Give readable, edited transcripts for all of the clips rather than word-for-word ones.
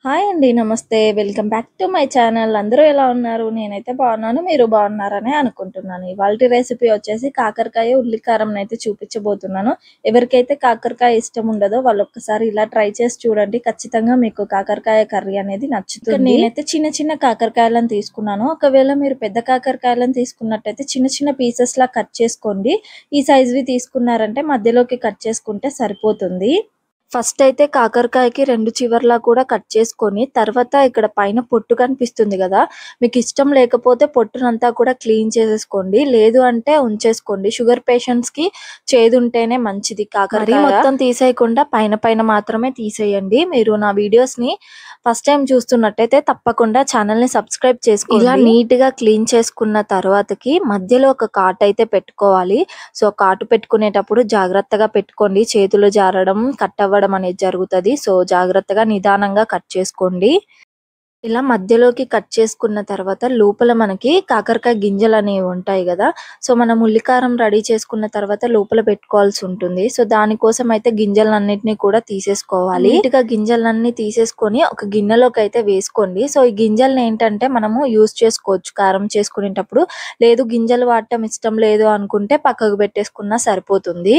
Hi అండి. నమస్తే. Welcome back to my channel. అందరూ ఎలా ఉన్నారు? నేనైతే బాగున్నాను. మీరు బాగున్నారనే అనుకుంటున్నాను. ఇవాల్టి రెసిపీ వచ్చేసి కాకరకాయ ఉల్లి కారంనైతే చూపించబోతున్నాను. ఎవరికైతే కాకరకాయ ఇష్టం ఉండదో వాళ్ళు ఒక్కసారి ఇలా ట్రై చేసి చూడండి. ఖచ్చితంగా మీకు కాకరకాయ కర్రీ అనేది నచ్చుతుంది. నేనైతే చిన్న చిన్న కాకరకాయలను తీసుకున్నాను. ఒకవేళ మీరు పెద్ద కాకరకాయలను తీసుకున్నట్టయితే చిన్న చిన్న పీసెస్ లా కట్ చేసుకోండి. ఈ సైజువి తీసుకున్నారంటే మధ్యలోకి కట్ చేసుకుంటే సరిపోతుంది. ఫస్ట్ అయితే కాకరకాయకి 2 చివర్లా కూడా కట్ చేసుకొని తర్వాత ఇక్కడ పైన పొట్టు కనిపిస్తుంది కదా, మీకు ఇష్టం లేకపోతే పొట్టునంతా కూడా క్లీన్ చేసేసుకోండి. లేదు అంటే ఉంచేసుకోండి. షుగర్ పేషెంట్స్కి చేదు ఉంటేనే మంచిది కాకరకాయ. మొత్తం తీసేయకుండా పైన పైన మాత్రమే తీసేయండి. మీరు నా వీడియోస్ని ఫస్ట్ టైం చూస్తున్నట్టయితే తప్పకుండా ఛానల్ని సబ్స్క్రైబ్ చేసుకోండి. ఇలా నీట్గా క్లీన్ చేసుకున్న తర్వాతకి మధ్యలో ఒక కాట్ అయితే పెట్టుకోవాలి. సో కాటు పెట్టుకునేటప్పుడు జాగ్రత్తగా పెట్టుకోండి. చేతులు జారడం కట్ అవ్వడం అనేది జరుగుతుంది. సో జాగ్రత్తగా నిదానంగా కట్ చేసుకోండి. ఇలా మధ్యలోకి కట్ చేసుకున్న తర్వాత లోపల మనకి కాకరకాయ గింజలు అనేవి ఉంటాయి కదా, సో మనం ఉల్లికారం రెడీ చేసుకున్న తర్వాత లోపల పెట్టుకోవాల్సి ఉంటుంది. సో దానికోసం అయితే గింజలన్నిటిని కూడా తీసేసుకోవాలి. నీట్గా గింజలన్నీ తీసేసుకొని ఒక గిన్నెలోకి అయితే వేసుకోండి. సో ఈ గింజలను ఏంటంటే మనము యూజ్ చేసుకోవచ్చు కారం చేసుకునేటప్పుడు. లేదు గింజలు వాడటం ఇష్టం లేదు అనుకుంటే పక్కకు పెట్టేసుకున్నా సరిపోతుంది.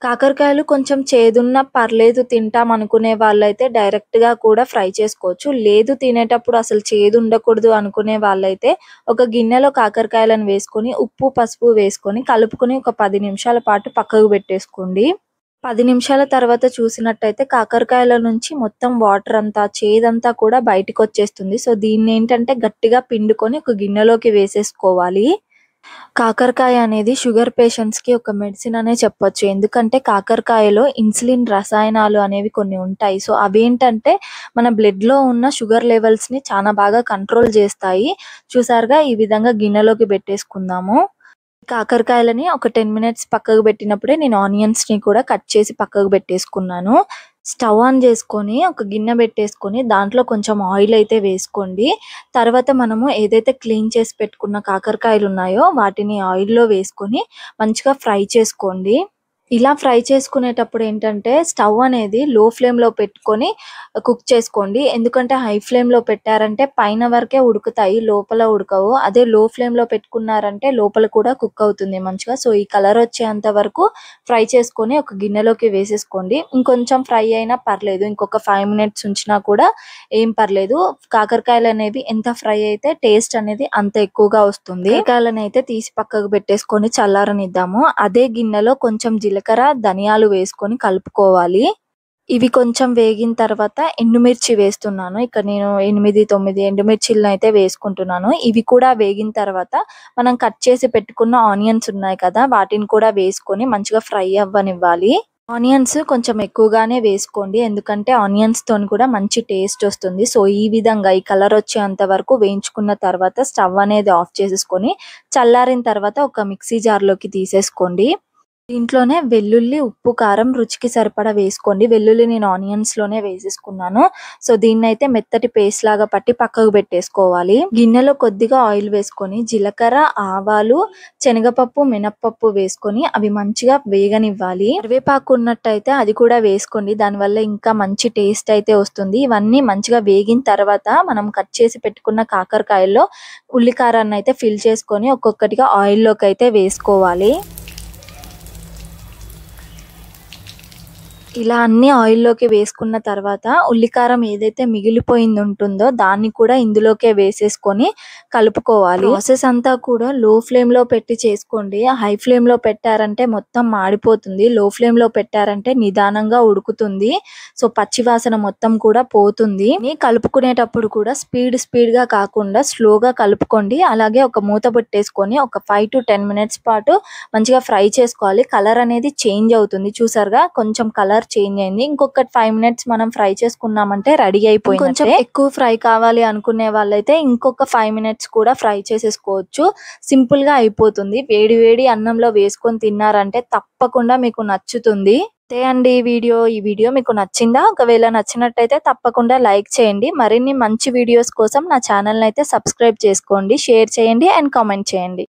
కాకరకాయలు కొంచెం చేదున్నా పర్లేదు తింటాం అనుకునే వాళ్ళైతే డైరెక్ట్‌గా కూడా ఫ్రై చేసుకోవచ్చు. లేదు తినేటప్పుడు అసలు చేదు ఉండకూడదు అనుకునే వాళ్ళైతే ఒక గిన్నెలో కాకరకాయలను వేసుకొని ఉప్పు, పసుపు వేసుకొని కలుపుకొని ఒక 10 నిమిషాల పాటు పక్కకు పెట్టేసుకోండి. 10 నిమిషాల తర్వాత చూసినట్టయితే కాకరకాయల నుంచి మొత్తం వాటర్ అంతా చేదంతా కూడా బయటికొచ్చేస్తుంది. సో దీన్నేంటంటే గట్టిగా పిండుకొని ఒక గిన్నెలోకి వేసేసుకోవాలి. కాకరకాయ అనేది షుగర్ పేషెంట్స్‌కి ఒక మెడిసిన్ అనే చెప్పొచ్చు. ఎందుకంటే కాకరకాయలో ఇన్సులిన్ రసాయనాలు అనేవి కొన్ని ఉంటాయి. సో అవేంటంటే మన బ్లడ్‌లో ఉన్న షుగర్ లెవెల్స్‌ని చాలా బాగా కంట్రోల్ చేస్తాయి. చూసారుగా ఈ విధంగా గిన్నెలోకి పెట్టేసుకుందాము. కాకరకాయలని ఒక 10 మినిట్స్ పక్కకు పెట్టినప్పుడే నేను ఆనియన్స్‌ని కూడా కట్ చేసి పక్కకు పెట్టేసుకున్నాను. స్టవ్ ఆన్ చేసుకొని ఒక గిన్నె పెట్టేసుకొని దాంట్లో కొంచెం ఆయిల్ అయితే వేసుకోండి. తర్వాత మనము ఏదైతే క్లీన్ చేసి పెట్టుకున్న కాకరకాయలు ఉన్నాయో వాటిని ఆయిల్‌లో వేసుకొని మంచిగా ఫ్రై చేసుకోండి. ఇలా ఫ్రై చేసుకునేటప్పుడు ఏంటంటే స్టవ్ అనేది లో ఫ్లేమ్‌లో పెట్టుకొని కుక్ చేసుకోండి. ఎందుకంటే హై ఫ్లేమ్‌లో పెట్టారంటే పైన వరకే ఉడుకుతాయి. లోపల ఉడకవు. అదే లో ఫ్లేమ్‌లో పెట్టుకున్నారంటే లోపల కూడా కుక్ అవుతుంది మంచిగా. సో ఈ కలర్ వచ్చేంత వరకు ఫ్రై చేసుకొని ఒక గిన్నెలోకి వేసేసుకోండి. ఇంకొంచెం ఫ్రై అయినా పర్లేదు. ఇంకొక 5 మినిట్స్ ఉంచినా కూడా ఏం పర్లేదు. కాకరకాయలు అనేవి ఎంత ఫ్రై అయితే టేస్ట్ అనేది అంత ఎక్కువగా వస్తుంది. కాకరకాయలను అయితే తీసి పక్కకు పెట్టేసుకొని చల్లారనిద్దాము. అదే గిన్నెలో కొంచెం జీలకర్ర, ధనియాలు వేసుకొని కలుపుకోవాలి. ఇవి కొంచెం వేగిన తర్వాత ఎండుమిర్చి వేస్తున్నాను. ఇక్కడ నేను 8, 9 ఎండుమిర్చిలను అయితే వేసుకుంటున్నాను. ఇవి కూడా వేగిన తర్వాత మనం కట్ చేసి పెట్టుకున్న ఆనియన్స్ ఉన్నాయి కదా, వాటిని కూడా వేసుకొని మంచిగా ఫ్రై అవ్వనివ్వాలి. ఆనియన్స్ కొంచెం ఎక్కువగానే వేసుకోండి. ఎందుకంటే ఆనియన్స్ తోని కూడా మంచి టేస్ట్ వస్తుంది. సో ఈ విధంగా ఈ కలర్ వచ్చేంత వరకు వేయించుకున్న తర్వాత స్టవ్ అనేది ఆఫ్ చేసేసుకొని చల్లారిన తర్వాత ఒక మిక్సీ జార్‌లోకి తీసేసుకోండి. దీంట్లోనే వెల్లుల్లి, ఉప్పు, కారం రుచికి సరిపడా వేసుకోండి. వెల్లుల్లి నేను ఆనియన్స్‌లోనే వేసేసుకున్నాను. సో దీన్నైతే మెత్తటి పేస్ట్ లాగా పట్టి పక్కకు పెట్టేసుకోవాలి. గిన్నెలో కొద్దిగా ఆయిల్ వేసుకొని జీలకర్ర, ఆవాలు, శనగపప్పు, మినపప్పు వేసుకొని అవి మంచిగా వేగనివ్వాలి. కరివేపాకు ఉన్నట్టయితే అది కూడా వేసుకోండి. దానివల్ల ఇంకా మంచి టేస్ట్ అయితే వస్తుంది. ఇవన్నీ మంచిగా వేగిన తర్వాత మనం కట్ చేసి పెట్టుకున్న కాకరకాయల్లో ఉల్లి కారాన్ని అయితే ఫిల్ చేసుకొని ఒక్కొక్కటిగా ఆయిల్‌లోకి అయితే వేసుకోవాలి. ఇలా అన్ని ఆయిల్‌లోకి వేసుకున్న తర్వాత ఉల్లికారం ఏదైతే మిగిలిపోయింది ఉంటుందో దాన్ని కూడా ఇందులోకే వేసేసుకొని కలుపుకోవాలి. ప్రాసెస్ అంతా కూడా లో ఫ్లేమ్‌లో పెట్టి చేసుకోండి. హై ఫ్లేమ్‌లో పెట్టారంటే మొత్తం మాడిపోతుంది. లో ఫ్లేమ్‌లో పెట్టారంటే నిదానంగా ఉడుకుతుంది. సో పచ్చి వాసన మొత్తం కూడా పోతుంది. కలుపుకునేటప్పుడు కూడా స్పీడ్‌గా కాకుండా స్లోగా కలుపుకోండి. అలాగే ఒక మూత పెట్టేసుకొని ఒక 5-10 మినిట్స్ పాటు మంచిగా ఫ్రై చేసుకోవాలి. కలర్ అనేది చేంజ్ అవుతుంది. చూసారుగా కొంచెం కలర్ చేంజ్ అయింది. ఇంకొక 5 మినిట్స్ మనం ఫ్రై చేసుకున్నామంటే రెడీ అయిపోయినట్టే. కొంచెం ఎక్కువ ఫ్రై కావాలి అనుకునే వాళ్ళైతే ఇంకొక 5 మినిట్స్ కూడా ఫ్రై చేసేసుకోవచ్చు. సింపుల్‌గా అయిపోతుంది. వేడి వేడి అన్నంలో వేసుకొని తిన్నారంటే తప్పకుండా మీకు నచ్చుతుంది. అంతే అండి ఈ వీడియో మీకు నచ్చిందా? ఒకవేళ నచ్చినట్టయితే తప్పకుండా లైక్ చేయండి. మరిన్ని మంచి వీడియోస్ కోసం నా ఛానల్‌ని అయితే సబ్స్క్రైబ్ చేసుకోండి, షేర్ చేయండి అండ్ కామెంట్ చేయండి.